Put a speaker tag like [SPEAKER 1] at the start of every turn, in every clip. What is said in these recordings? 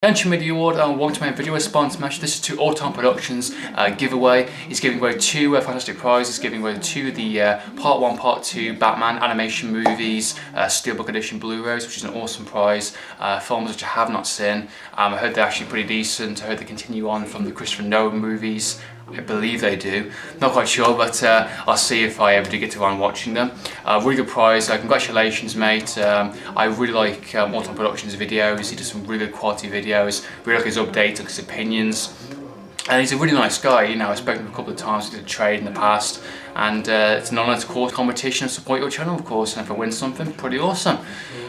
[SPEAKER 1] Attention Media Award and welcome to my video response match. This is to Ortonproductions giveaway. He's giving away two fantastic prizes, giving away two the Part 1, Part 2 Batman animation movies, Steelbook Edition Blu-rays, which is an awesome prize. Films which I have not seen. I heard they're actually pretty decent. I heard they continue on from the Christopher Nolan movies. I believe they do. Not quite sure, but I'll see if I ever do get around watching them. Really good prize. Congratulations, mate. I really like Ortonproductions videos. He does some really good quality videos. Really like his updates, like his opinions. And he's a really nice guy. You know, I've spoken to him a couple of times. We did a trade in the past, and it's an honour to cause competition and support your channel, of course. And if I win something, pretty awesome.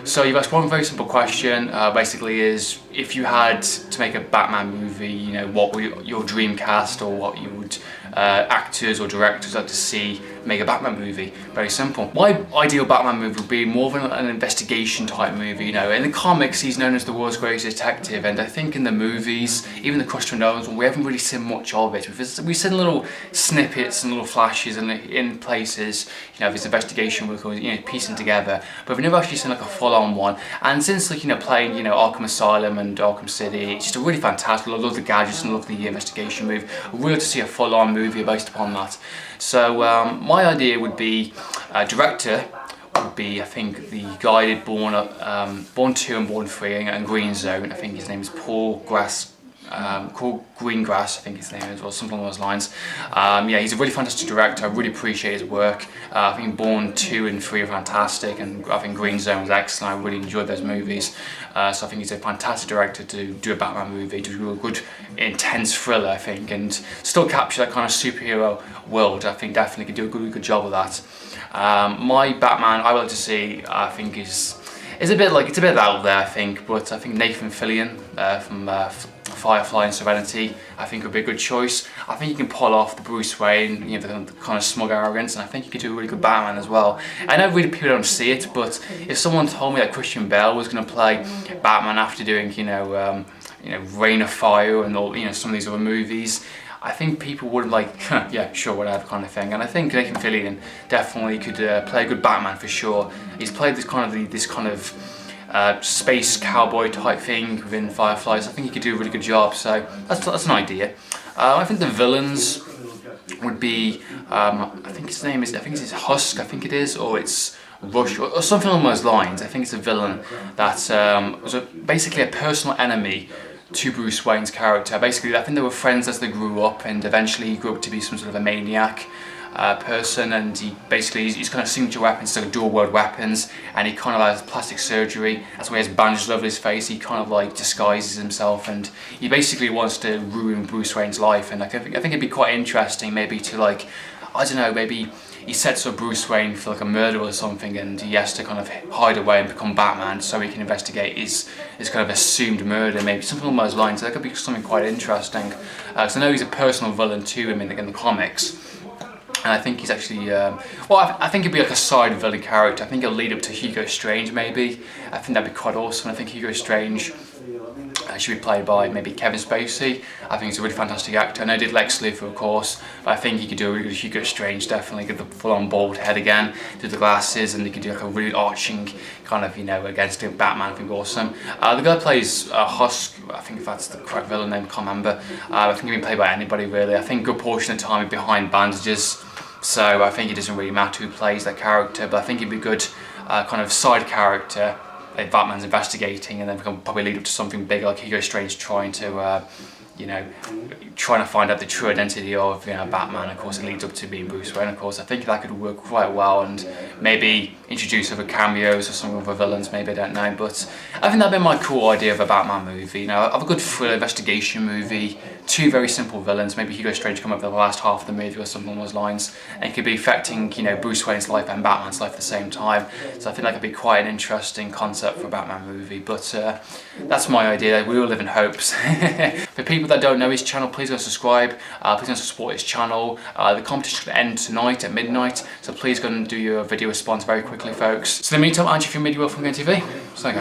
[SPEAKER 1] So you've asked one very simple question. Basically, is if you had to make a Batman movie, you know, what would your dream cast, or what you would actors or directors like to see make a Batman movie? Very simple. My ideal Batman movie would be more of an investigation type movie. You know, in the comics, he's known as the world's greatest detective, and I think in the movies, even the Christopher Nolan's one, we haven't really seen much of it. We've seen little snippets and little flashes in places, you know, of his investigation work, or, you know, piecing together, but we've never actually seen like a full-on one. And since, like, you know, playing, you know, Arkham Asylum and Arkham City, it's just a really fantastic. I love the gadgets and love the investigation move. I'd really like to see a full-on movie based upon that. So my idea would be director would be, I think, the guy did Born 2 and Born 3 and Green Zone. I think his name is Paul Greengrass, I think his name is, or something along those lines. Yeah, he's a really fantastic director. I really appreciate his work. I think Born 2 and 3 are fantastic, and I think Green Zone was excellent. I really enjoyed those movies. So I think he's a fantastic director to do a Batman movie, to do a good, intense thriller, I think, and still capture that kind of superhero world. I think definitely could do a good job of that. My Batman I would like to see, I think, is a bit out there, I think, but I think Nathan Fillion from Firefly and Serenity, I think, would be a good choice. I think he can pull off the Bruce Wayne, you know, the kind of smug arrogance, and I think he could do a really good Batman as well. I know really people don't see it, but if someone told me that Christian Bale was going to play Batman after doing, you know, Reign of Fire and all, you know, some of these other movies, I think people would like, yeah, sure, whatever kind of thing. And I think Nathan Fillion definitely could play a good Batman for sure. He's played this kind of space cowboy type thing within Firefly, so I think he could do a really good job. So that's an idea. I think the villains would be, I think his name is, I think it's Husk, I think it is, or it's Rush, or something along those lines. I think it's a villain that was basically a personal enemy to Bruce Wayne's character. Basically, I think they were friends as they grew up, and eventually he grew up to be some sort of a maniac person, and he's kind of signature weapons, like dual word weapons, and he kind of has plastic surgery. That's why he has bandages over his face. He kind of like disguises himself, and he basically wants to ruin Bruce Wayne's life. And I think it'd be quite interesting, maybe to, like, I don't know, maybe he sets up Bruce Wayne for like a murder or something, and he has to kind of hide away and become Batman so he can investigate his kind of assumed murder, maybe something along those lines. So that could be something quite interesting. Because I know he's a personal villain to him in the comics. And I think he's actually, well, I think he'd be like a side villain character. I think he'll lead up to Hugo Strange, maybe. I think that'd be quite awesome. I think Hugo Strange should be played by maybe Kevin Spacey. I think he's a really fantastic actor. I know he did Lex Luthor, of course, but I think he could do a really good Hugo Strange, definitely. Get the full-on bald head again, do the glasses, and he could do like a really arching kind of, you know, against Batman. I think awesome. The guy plays Husk, I think if that's the correct villain name, I can't remember. I think he'd be played by anybody, really. I think a good portion of the time he's behind bandages, so I think it doesn't really matter who plays that character, but I think he'd be a good kind of side character that Batman's investigating, and then probably lead up to something big like Hugo Strange trying to, you know, trying to find out the true identity of, you know, Batman. Of course, it leads up to being Bruce Wayne. Of course, I think that could work quite well, and maybe introduce other cameos or some other villains. Maybe, I don't know, but I think that'd be my cool idea of a Batman movie. You know, have a good thriller investigation movie. Two very simple villains. Maybe Hugo Strange come up with the last half of the movie or something along those lines, and it could be affecting, you know, Bruce Wayne's life and Batman's life at the same time. So I think that could be quite an interesting concept for a Batman movie. But that's my idea. We all live in hopes. For people that don't know his channel, please go subscribe. Please go support his channel. The competition will end tonight at midnight, so please go and do your video response very quickly, folks. So in the meantime, Andrew from Media World from TV. So